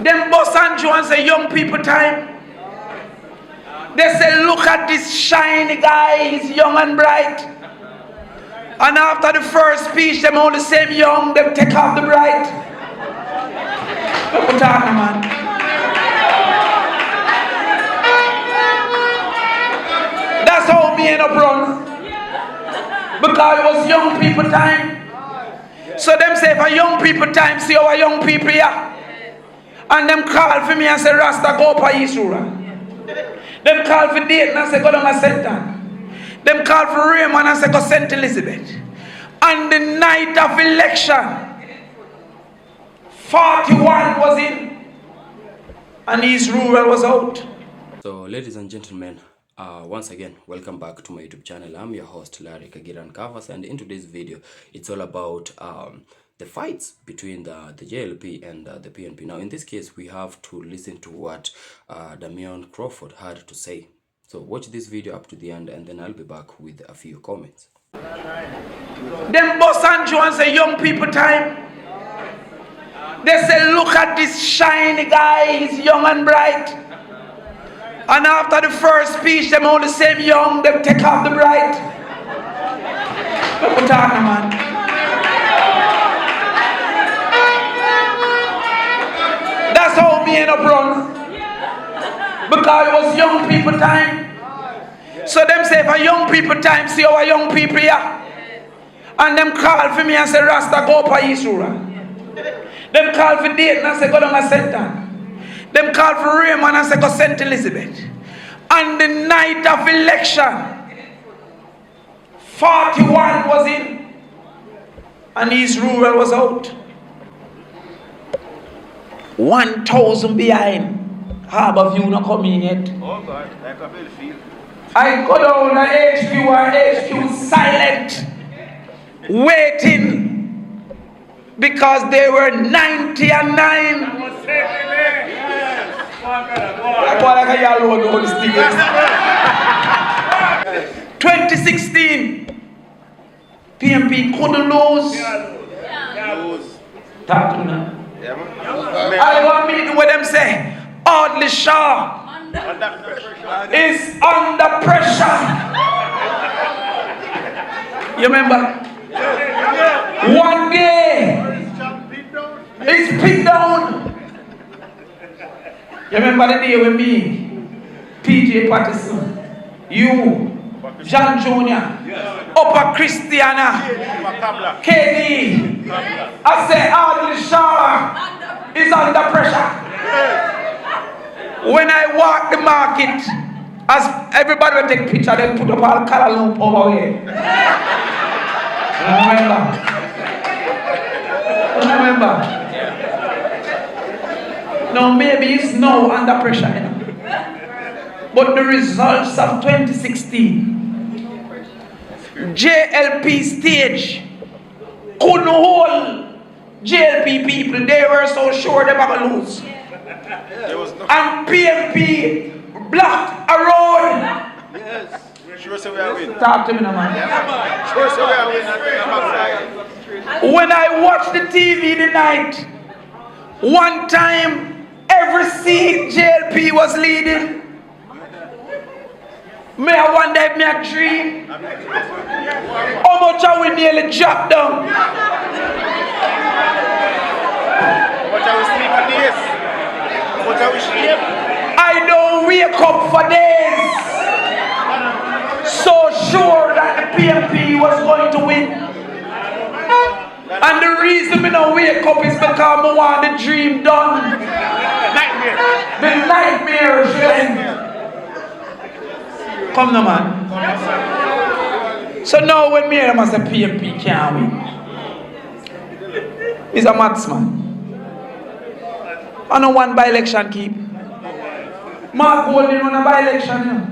Them boss and Joe and say young people time. They say look at this shiny guy, he's young and bright. And after the first speech, them all the same young, them take off the bright. What talking, man? That's how me end up run. Because it was young people time. So them say for young people time, see our young people here. And them call for me and say Rasta go up a Yisura. Them call for Dayton and say go down a St. Anne. Them call for Raymond and say go St. Elizabeth. And the night of election, 41 was in and East Rural was out. So ladies and gentlemen, once again, welcome back to my YouTube channel. I'm your host Hilary, Kagira and Covers, and in today's video, it's all about the fights between the JLP and the PNP. Now, in this case, we have to listen to what Damian Crawford had to say. So watch this video up to the end, and then I'll be back with a few comments. Them boss and Joe and say young people time. They say look at this shiny guy, he's young and bright. And after the first speech, them all the same young, them take off the bright. What talking, man? That's how me end up run. Because it was young people time. So them say for young people time, see our young people here. And them call for me and say Rasta go up a Yisura. Them call for Dayton and say go down a St. Anne. Them call for Raymond and say go St. Elizabeth. And the night of election, 41 was in and East Rural was out. 1,000 behind. Harbour View not coming yet. Oh God, I can feel the feel. I go down to HQ and HQ silent, waiting because they were 90 and 9. 2016, PNP couldn't lose. Talk to me now. I want me to what them say. Audley Shaw is under pressure. You remember? One day it's picked down. You remember the day with me, PJ Patterson, you, John Jr., Upper Christiana, KD. I say Audley Shaw is under pressure. When I walk the market, as everybody will take picture, they put up all color loop over here. Remember? Now maybe it's now under pressure, you know? But the results of 2016, JLP stage couldn't hold JLP people. They were so sure they were going to lose. And PNP blocked a road. Yes. Sure, so we are winning. Talk to me now, man. Sure, so we are winning. When I watched the TV tonight, one time every seat JLP was leading. May I wonder if me a dream? How much are we nearly dropped down? How much are we sleeping days? What are we sleep? I don't wake up for days. So sure that the PNP was going to win. And the reason I don't wake up is because I want the dream done. Nightmare. The nightmare end. Come now, man. So now when me and I say PNP can't win, he's a marksman. I know one by-election keep. Mark Golding on a by-election, you know.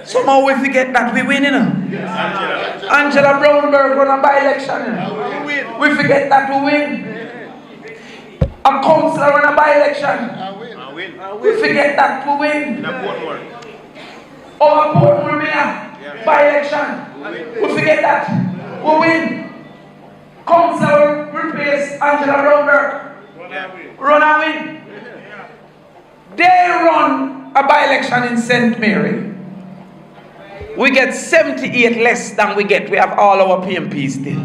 Somehow we forget that we win, you know. Angela Brownberg on a by-election, you know. We forget that we win. A councillor on a by-election. We forget that we win. Our Portmore Mayor by-election. We forget that we win. Councillor replace Angela Brownberg. Run and win. They run a by-election in St. Mary. We get 78 less than we get. We have all our PMP still.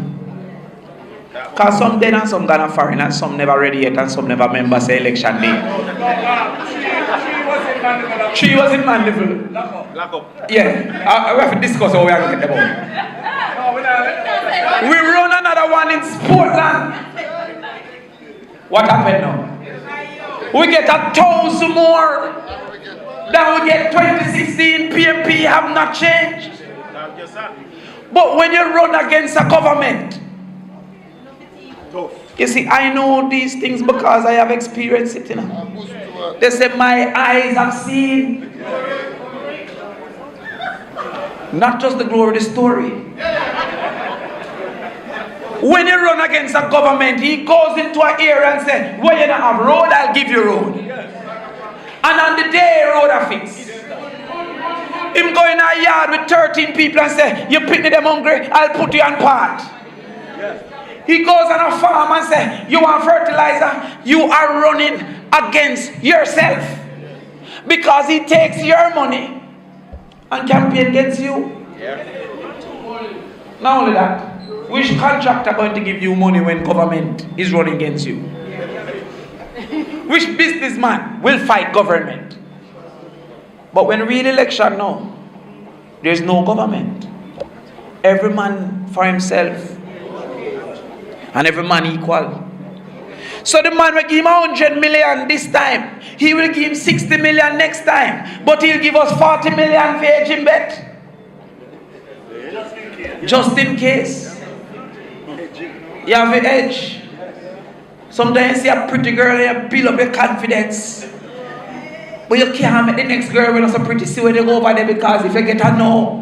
Because some dead and some gone foreign and some never ready yet and some never member say election day. She was in Mandeville. Lock up. Yeah. We have to discuss how we are going to get them out. We run another one in Portland. What happened now? We get 1,000 more than we get 2016. PMP have not changed. But when you run against a government, you see, I know these things because I have experienced it. You know? They say my eyes have seen. Not just the glory, the story. When you run against a government, he goes into an area and says, well, you don't have road, I'll give you road. And on the day, road are fixed. Him go in a yard with 13 people and say, you picnic them hungry, I'll put you on part. He goes on a farm and says, you want fertilizer? You are running against yourself. Because he takes your money and campaign against you. Not only that, which contractor going to give you money when government is running against you? Which businessman will fight government? But when real election, no. There's no government. Every man for himself. And every man equal. So the man will give him 100 million this time. He will give him 60 million next time. But he'll give us 40 million for hedging bet. Just in case. You have an edge. Sometimes you see a pretty girl and you build up your confidence. But you can't make the next girl when it's so pretty. See when you go over there because if you get a no.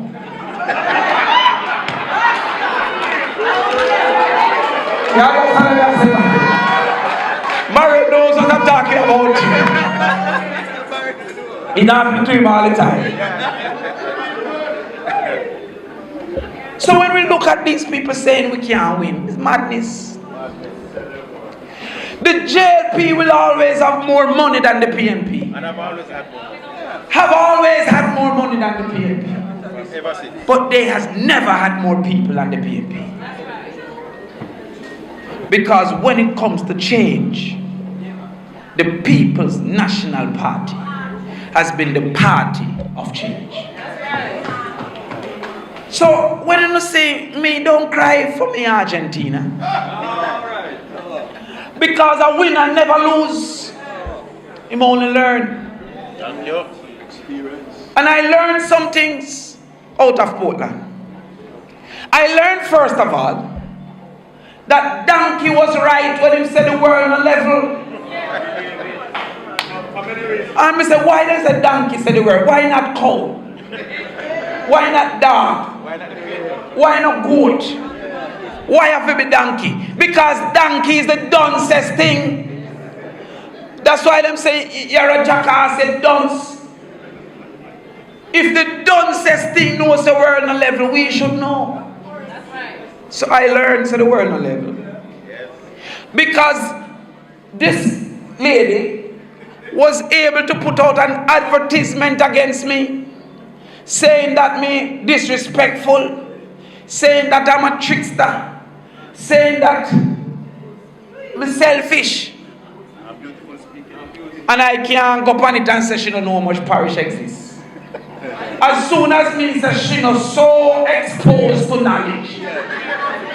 Married knows what I'm talking about. It happens to him all the time. So when we look at these people saying we can't win, it's madness. The JLP will always have more money than the PNP. And I've always had more. Have always had more money than the PNP. Ever since. But they has never had more people than the PNP. Because when it comes to change, the People's National Party has been the party of change. So when you say me, don't cry for me, Argentina. Because a winner never lose. Him only learn. Thank you. And I learned some things out of Portland. I learned first of all that Donkey was right when he said the world on a level. And I said, why does a donkey say the word? Why not cow? Why not dog? Why not goat? Why have to be donkey? Because donkey is the duncest thing. That's why them say you're a jackass, a dunce. If the duncest thing knows the world on a level, we should know. So I learned to the world on a level. Because this lady was able to put out an advertisement against me, saying that me disrespectful, saying that I'm a trickster, saying that I'm selfish. And I can't go on it and say she don't know how much parish exists. As soon as me say she not so exposed to knowledge,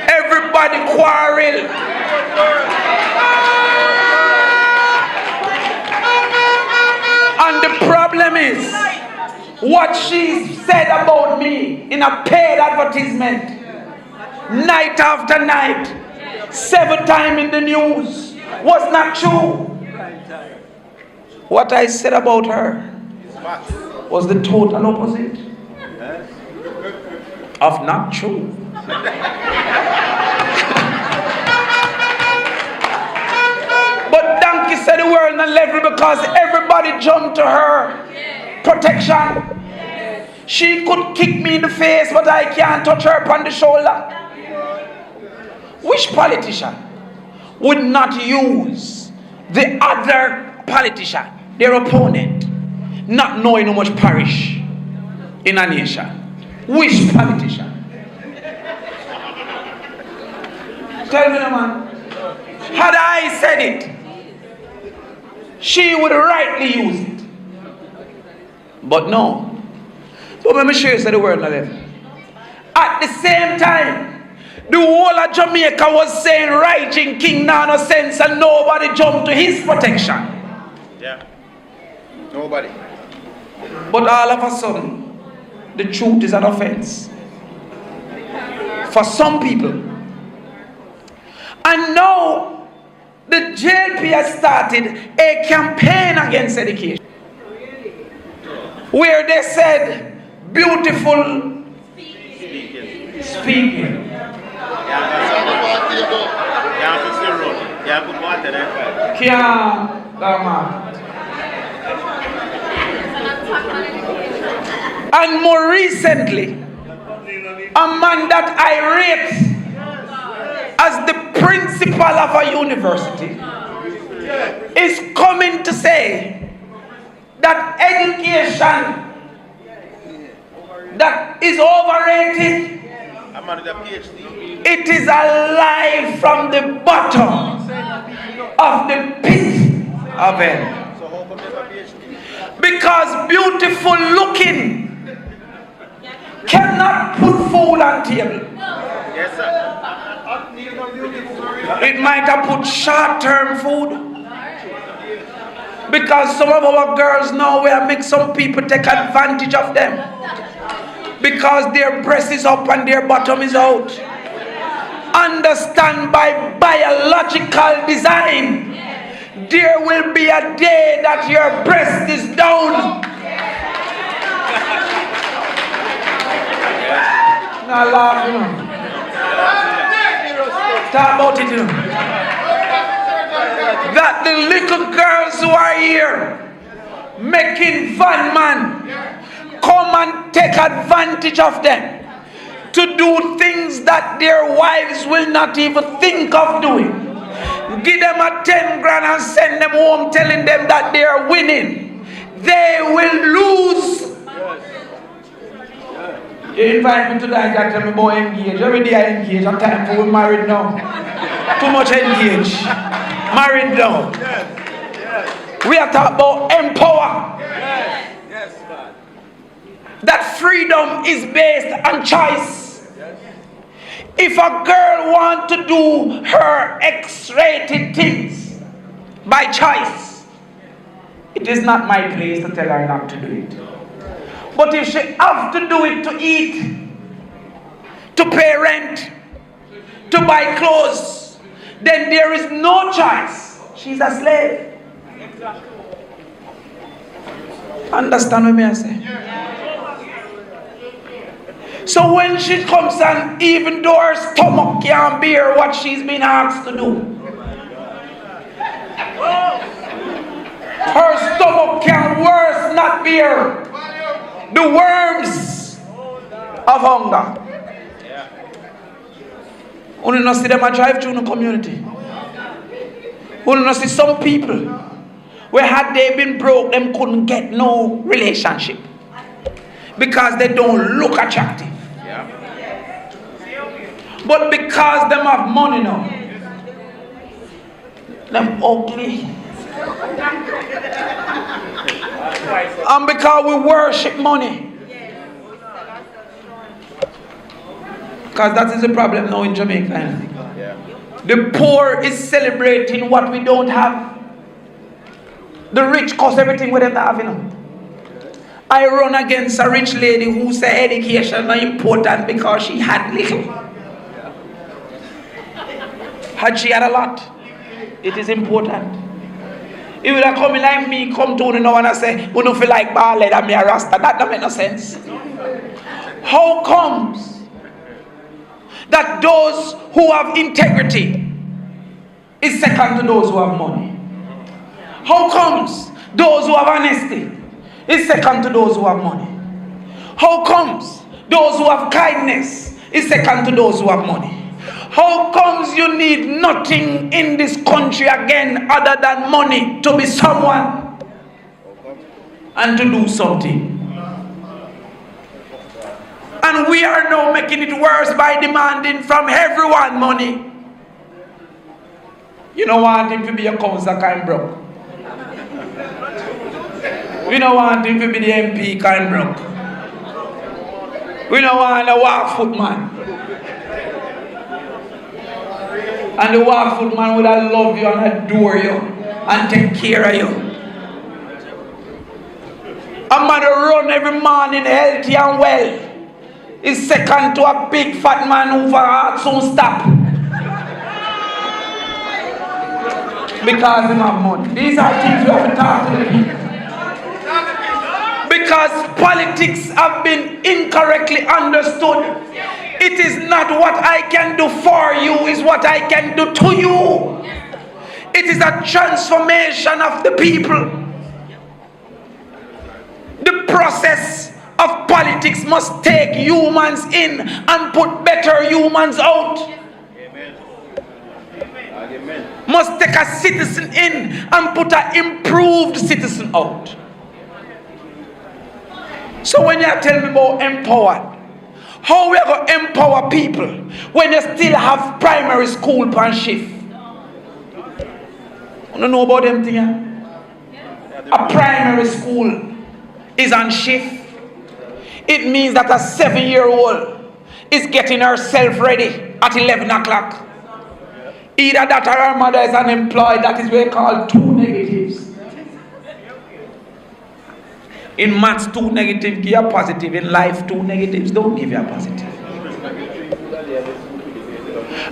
everybody quarrel. And the problem is, what she said about me in a paid advertisement, night after night, 7 times in the news, was not true. What I said about her was the total opposite of not true. But Donkey said the world on level because everybody jumped to her protection. She could kick me in the face, but I can't touch her upon the shoulder. Which politician would not use the other politician their opponent, not knowing how much parish in a nation. Which politician? Tell me, man. Had I said it, she would rightly use it. But no. So let me show you the word. At the same time, the whole of Jamaica was saying Righteous King now no sense, and nobody jumped to his protection. Yeah. Nobody. But all of a sudden, the truth is an offense for some people. And now the JLP has started a campaign against education, where they said beautiful speaking. And more recently, a man that I rate as the principal of a university is coming to say that education that is overrated. It is alive from the bottom of the pit of hell. Because beautiful looking cannot put food on table. Yes, sir. It might have put short-term food. Because some of our girls now we have make some people take advantage of them. Because their breast is up and their bottom is out. Understand, by biological design, there will be a day that your breast is down. Not laughing, you know. Talk about it, you know. That the little girls who are here making fun, man, come and take advantage of them to do things that their wives will not even think of doing. Give them a 10 grand and send them home telling them that they are winning. They will lose. You invite me to that, you tell me boy engage. Every day I engage. I'm time for we married now. Too much engage. Married now. We are talking about empower. That freedom is based on choice. If a girl wants to do her X-rated things by choice, it is not my place to tell her not to do it. But if she has to do it to eat, to pay rent, to buy clothes, then there is no choice. She's a slave. Understand what I say? So when she comes and even though her stomach can't bear what she's been asked to do, her stomach can worse not bear the worms of hunger. Only not see them a drive through the community. Only not see some people where had they been broke, them couldn't get no relationship because they don't look attractive. But because them have money now, them ugly. And because we worship money. Because that is the problem now in Jamaica. The poor is celebrating what we don't have. The rich cost everything we don't have, you know. I run against a rich lady who said education is important because she had little. Had she had a lot, it is important. If you come in like me, come to you now and I say, we don't feel like ballet and me a rasta, that don't make no sense. How comes that those who have integrity is second to those who have money? How comes those who have honesty is second to those who have money? How comes those who have kindness is second to those who have money? How comes you need nothing in this country again other than money to be someone? and to do something. And we are now making it worse by demanding from everyone money. You don't want him to be a councillor kind broke. We don't want him to be the MP kind broke. We don't want a walk foot man. And the walk foot man would love you and adore you and take care of you. A man who run every morning healthy and well is second to a big fat man who for heart soon stop. Because he have money. These are things we have to talk to the people. Because politics have been incorrectly understood. It is not what I can do for you, is what I can do to you. It is a transformation of the people. The process of politics must take humans in and put better humans out. Amen. Must take a citizen in and put an improved citizen out. So when you tell me about empowered, how we are going to empower people when you still have primary school per shift? You don't know about them things? A primary school is on shift. It means that a 7-year-old is getting herself ready at 11 o'clock. Either that or her mother is unemployed. That is what we call 2 negatives. In maths, 2 negatives give you a positive. In life, 2 negatives don't give you a positive.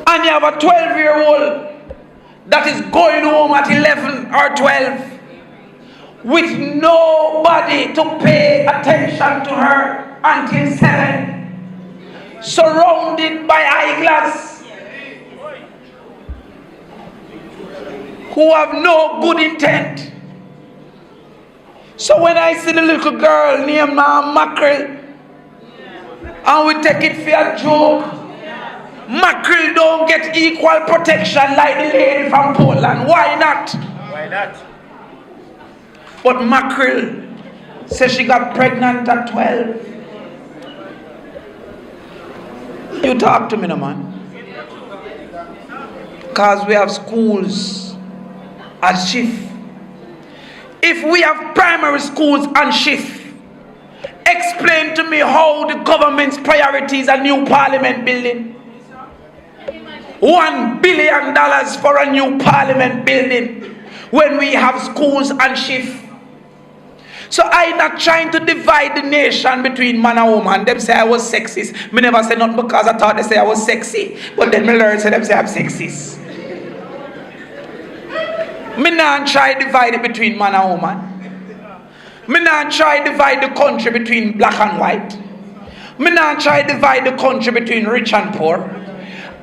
And you have a 12-year-old that is going home at 11 or 12 with nobody to pay attention to her until 7, surrounded by eyeglass who have no good intent. So when I see the little girl named Mackerel, and we take it for a joke, Mackerel don't get equal protection like the lady from Portland. Why not? Why not? But Mackerel says she got pregnant at 12. You talk to me, no man. Because we have schools at shift. If we have primary schools on shift, explain to me how the government's priorities a new parliament building. $1 billion for a new parliament building when we have schools on shift. So I'm not trying to divide the nation between man and woman. Them say I was sexist. Me never say nothing because I thought they say I was sexy. But then me learn say them say I'm sexist. Me not try to divide it between man and woman. Me not try to divide the country between black and white. Me not try to divide the country between rich and poor.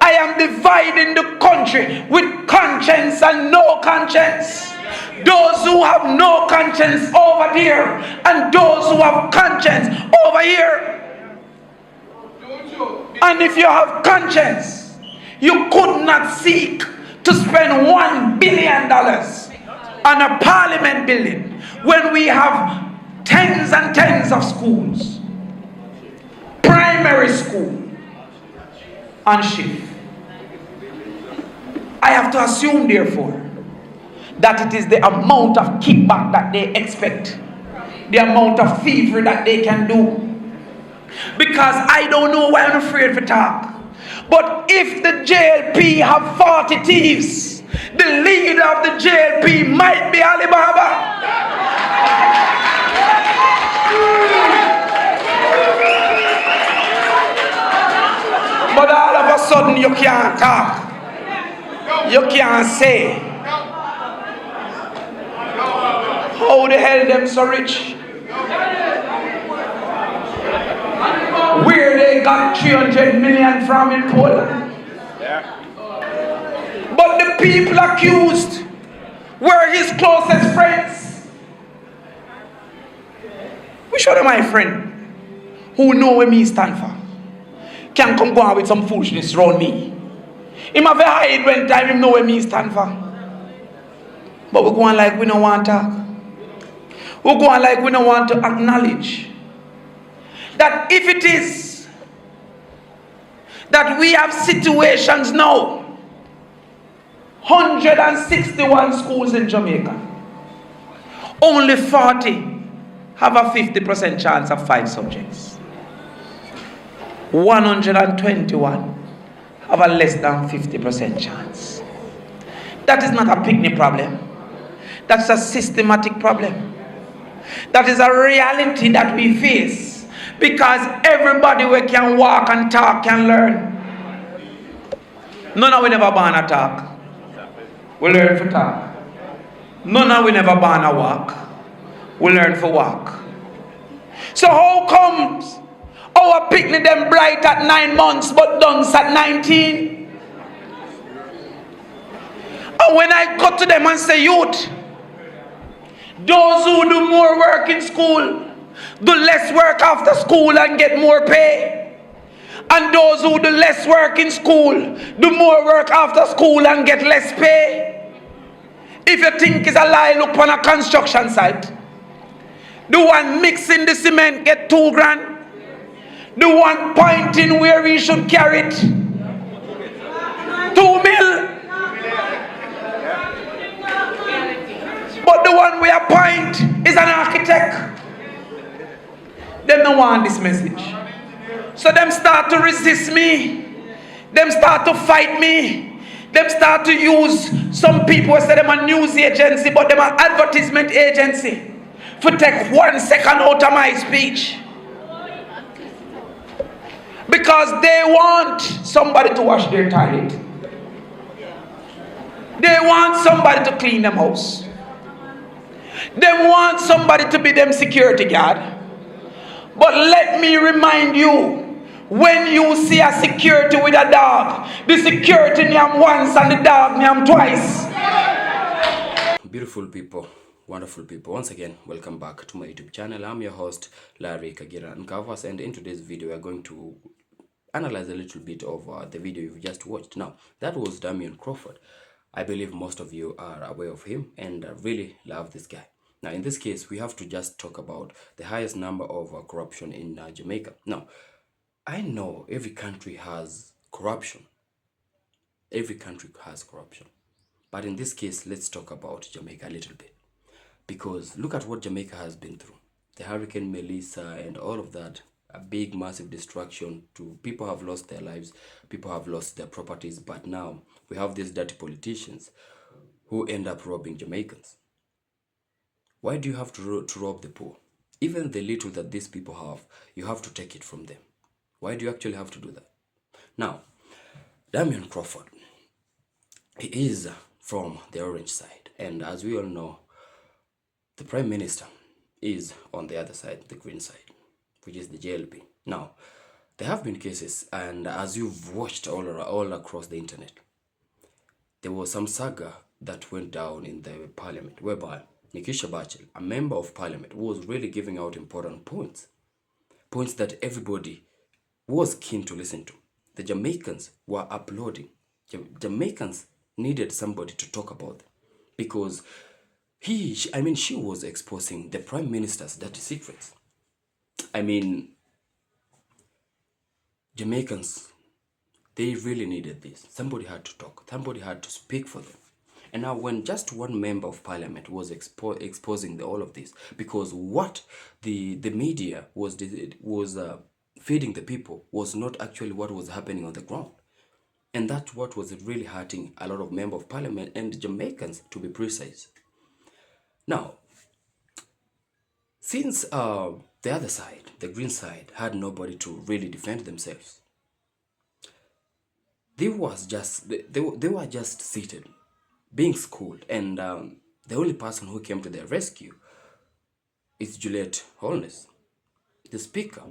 I am dividing the country with conscience and no conscience. Those who have no conscience over there and those who have conscience over here. And if you have conscience, you could not seek to spend $1 billion on a parliament building when we have tens and tens of schools, primary school, on shift. I have to assume, therefore, that it is the amount of kickback that they expect, the amount of thievery that they can do. Because I don't know why I'm afraid to talk. But if the JLP have 40 thieves, the leader of the JLP might be Alibaba. But all of a sudden you can't talk. You can't say. How the hell them so rich? Where they got 300 million from in Poland. But the people accused were his closest friends. Which one of my friend who know what me stand for can come go on with some foolishness around me? Him have a hide when time him know what me stand for. But we go on like we don't want to talk. who go on like we don't want to acknowledge that if it is that we have situations now, 161 schools in Jamaica, only 40 have a 50% chance of 5 subjects. 121 have a less than 50% chance. That is not a picnic problem. That's a systematic problem. That is a reality that we face, because everybody who can walk and talk can learn. None of we never born a talk. We learn to talk. None of we never born a walk. We learn to walk. So how comes our picnic them bright at 9 months but dunce at 19? And when I go to them and say, youth, those who do more work in school do less work after school and get more pay. And those who do less work in school do more work after school and get less pay. If you think it's a lie, look on a construction site. The one mixing the cement get 2 grand. The one pointing where he should carry it, 2 mil. But the one we appoint is an architect. Them don't want this message. So them start to resist me. Them start to fight me. Them start to use some people who say them a news agency, but them an advertisement agency, for take 1 second out of my speech. Because they want somebody to wash their toilet. They want somebody to clean them house. They want somebody to be them security guard. But let me remind you, when you see a security with a dog, the security name once and the dog name twice. Beautiful people, wonderful people, once again, welcome back to my YouTube channel. I'm your host, Hilary, Kagira, and in today's video, we are going to analyze a little bit of the video you've just watched. Now, that was Damian Crawford. I believe most of you are aware of him and really love this guy. Now, in this case, we have to just talk about the highest number of corruption in Jamaica. Now, I know every country has corruption. Every country has corruption. But in this case, let's talk about Jamaica a little bit. Because look at what Jamaica has been through. The Hurricane Melissa and all of that. A big, massive destruction. People have lost their lives. People have lost their properties. But now, we have these dirty politicians who end up robbing Jamaicans. Why do you have to rob the poor? Even the little that these people have, you have to take it from them. Why do you actually have to do that? Now, Damian Crawford, he is from the orange side. And as we all know, the Prime Minister is on the other side, the green side, which is the JLP. Now, there have been cases, and as you've watched all across the internet, there was some saga that went down in the parliament, whereby Nikisha Bachel, a member of parliament, was really giving out important points that everybody was keen to listen to. The Jamaicans were applauding. Jamaicans needed somebody to talk about them, because she was exposing the Prime Minister's dirty secrets. I mean, Jamaicans, they really needed this. Somebody had to talk. Somebody had to speak for them. And now when just one member of parliament was exposing all of this, because what the media was feeding the people was not actually what was happening on the ground. And that's what was really hurting a lot of members of parliament and Jamaicans, to be precise. Now, since the other side, the green side, had nobody to really defend themselves, they were just seated, being schooled, and the only person who came to their rescue is Juliet Holness, the speaker.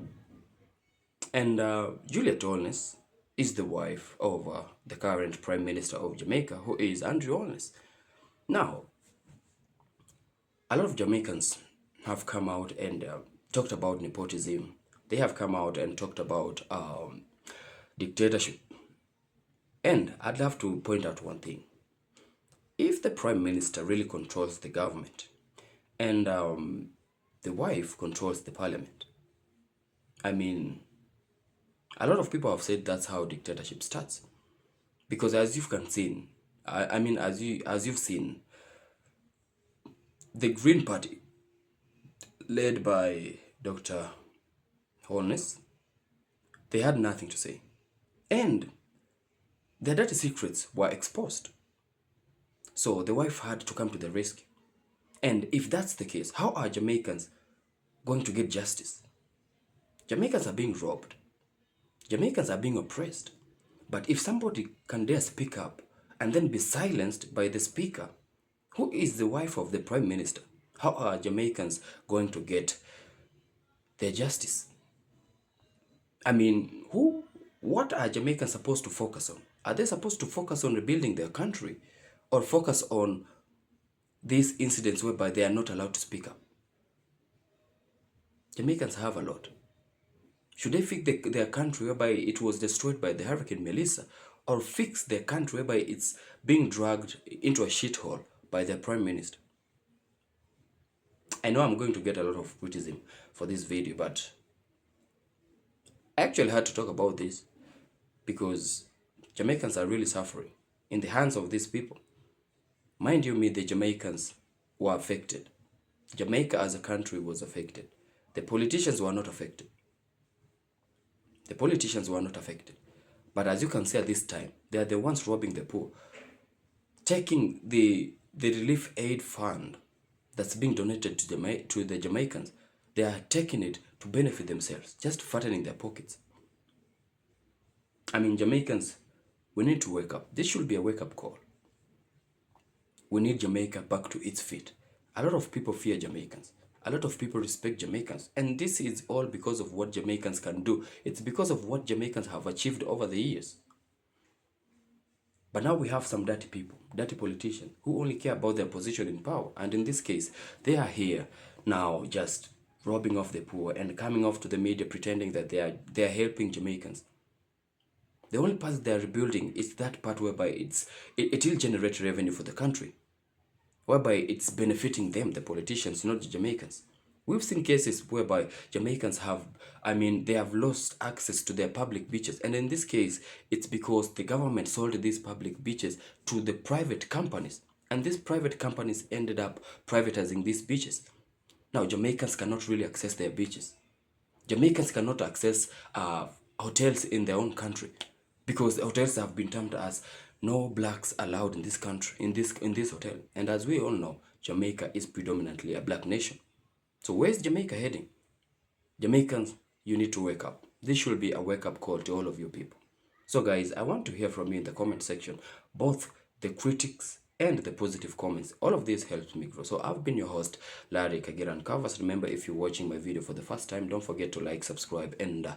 And Juliet Holness is the wife of the current Prime Minister of Jamaica, who is Andrew Holness. Now, a lot of Jamaicans have come out and talked about nepotism. They have come out and talked about dictatorship. And I'd love to point out one thing. If the Prime Minister really controls the government, and the wife controls the parliament. I mean, a lot of people have said that's how dictatorship starts. Because as you can see, as you've seen, the Green Party, led by Dr. Holness, they had nothing to say. And their dirty secrets were exposed. So the wife had to come to the rescue. And if that's the case, how are Jamaicans going to get justice? Jamaicans are being robbed. Jamaicans are being oppressed. But if somebody can dare speak up and then be silenced by the speaker, who is the wife of the prime minister, how are Jamaicans going to get their justice? I mean, what are Jamaicans supposed to focus on? Are they supposed to focus on rebuilding their country or focus on these incidents whereby they are not allowed to speak up? Jamaicans have a lot. Should they fix their country whereby it was destroyed by the Hurricane Melissa, or fix their country whereby it's being dragged into a shithole by their prime minister? I know I'm going to get a lot of criticism for this video, but I actually had to talk about this because Jamaicans are really suffering in the hands of these people. Mind you, the Jamaicans were affected. Jamaica as a country was affected. The politicians were not affected. The politicians were not affected. But as you can see at this time, they are the ones robbing the poor. Taking the relief aid fund that's being donated to the Jamaicans, they are taking it to benefit themselves, just fattening their pockets. I mean, Jamaicans, we need to wake up. This should be a wake-up call. We need Jamaica back to its feet. A lot of people fear Jamaicans. A lot of people respect Jamaicans. And this is all because of what Jamaicans can do. It's because of what Jamaicans have achieved over the years. But now we have some dirty people, dirty politicians, who only care about their position in power. And in this case, they are here now just robbing off the poor and coming off to the media pretending that they are helping Jamaicans. The only part they are rebuilding is that part whereby it will generate revenue for the country, whereby it's benefiting them, the politicians, not the Jamaicans. We've seen cases whereby Jamaicans they have lost access to their public beaches. And in this case, it's because the government sold these public beaches to the private companies. And these private companies ended up privatizing these beaches. Now, Jamaicans cannot really access their beaches. Jamaicans cannot access hotels in their own country because the hotels have been termed as no blacks allowed in this country, in this hotel. And as we all know, Jamaica is predominantly a black nation. So where's Jamaica heading? Jamaicans, you need to wake up. This should be a wake-up call to all of you people. So guys, I want to hear from you in the comment section, both the critics and the positive comments. All of this helps me grow. So I've been your host, Hilary, Kagira and Canvas. Remember, if you're watching my video for the first time, don't forget to like, subscribe, and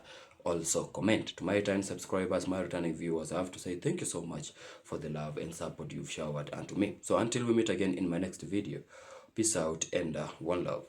also comment. To my returning subscribers, my returning viewers, I have to say thank you so much for the love and support you've showered unto me. So until we meet again in my next video, peace out and one love.